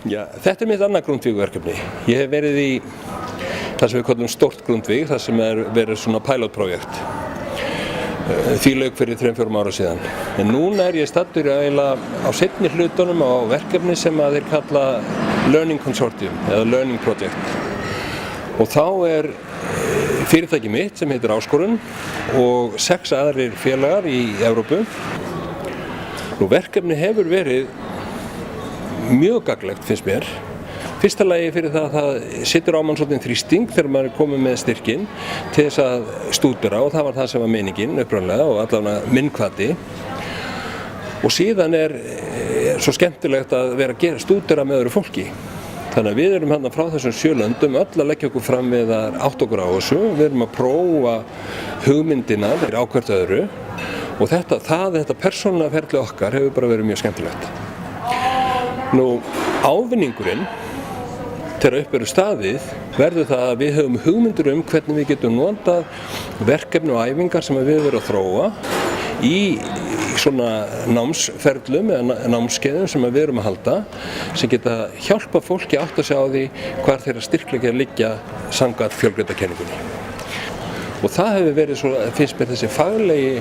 Já, þetta mitt annað Grundtvig-verkefni. Ég hef verið í það sem við kallum stórt Grundtvig, það sem verið svona pilotprojekt. Því lauk fyrir 3-4 ára síðan. En núna ég staddur eiginlega á seinni hlutunum á verkefni sem þeir kalla Learning Consortium eða Learning Project. Og þá fyrirtæki mitt sem heitir Áskorun og 6 aðrir félagar í Evrópu. Og verkefni hefur verið mjög gagnlegt finnst mér. Fyrsta lagi fyrir það að það situr á mann svolítið þrýsting þegar maður komið með styrkinn til þess að stúdera og það var það sem var meiningin upprunlega og allavega minn hvati. Og síðan svo skemmtilegt að vera að stúdera með öðru fólki. Þannig að við erum hérna frá þessum 7 löndum öll að leggja okkur fram við að átta okkur á þessu. Við erum að prófa hugmyndina á hvert öðru og þetta persónulega ferli okkar hefur bara verið mjög skemmtilegt. Nú, ávinningurinn þegar upp staðið verður það að við höfum hugmyndir hvernig við getum notað verkefni og æfingar sem við verðum að þróa í svona námsferlum eða námskeiðum sem við erum að halda sem geta hjálpa fólki að átta sig á því hvar þeirra styrkleikar liggja samkvæmt fjölbreytakenningunni. Og það hefur verið finnst mér þessi faglegi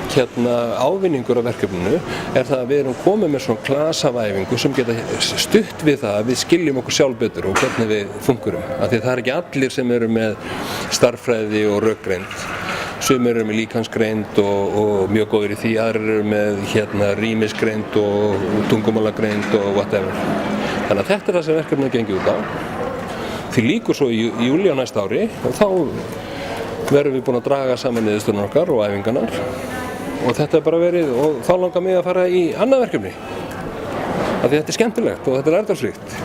ávinningur á verkefninu það að við erum komið með svona klasavæfingu sem geta stutt við það að við skiljum okkur sjálf betur og hvernig við funkurum. Af því það ekki allir sem eru með starffræði og rökgreind. Sumir eru með líkansgreind og mjög góðir í því, aðrir eru með rýmisgreind og tungumálagreind og whatever. Þannig að þetta það sem verkefnið gengur út á. Því lýkur svo í júlí á næsta ári og þá verðum við búin að draga saman niðurstöðurnar okkar og æfingarnar. Og þetta bara verið, og þá langar mig að fara í annað verkefni. Af því þetta skemmtilegt og þetta lærdómsríkt.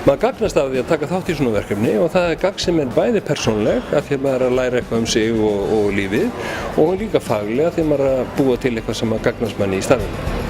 Maður gagnast af því að taka þátt í svona verkefni og það gagn sem bæði persónuleg af því að maður að læra eitthvað sig og lífið og líka faglega af því að maður að búa til eitthvað sem gagnast manni í starfinu.